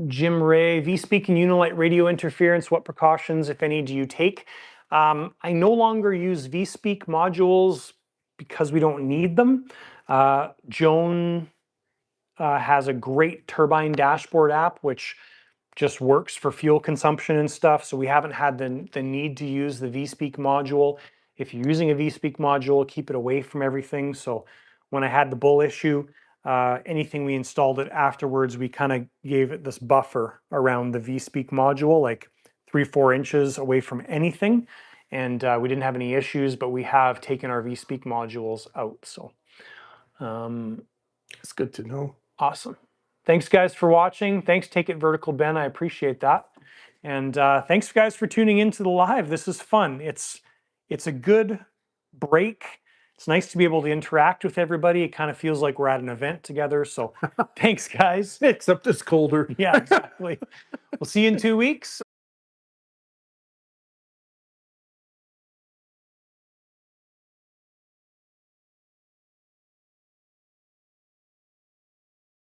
Jim Ray, V-Speak and Unilite radio interference, what precautions, if any, do you take? I no longer use V-Speak modules because we don't need them. Joan has a great turbine dashboard app, which just works for fuel consumption and stuff. So we haven't had the need to use the V-Speak module. If you're using a V-Speak module, keep it away from everything. So when I had the bull issue, anything we installed it afterwards, we kind of gave it this buffer around the V-Speak module, like 3-4 inches away from anything. And we didn't have any issues, but we have taken our V-Speak modules out. So it's good to know. Awesome. Thanks, guys, for watching. Thanks, Take It Vertical, Ben. I appreciate that. And thanks, guys, for tuning into the live. This is fun. It's a good break. It's nice to be able to interact with everybody. It kind of feels like we're at an event together. So thanks, guys. Except it's colder. Yeah, exactly. We'll see you in 2 weeks.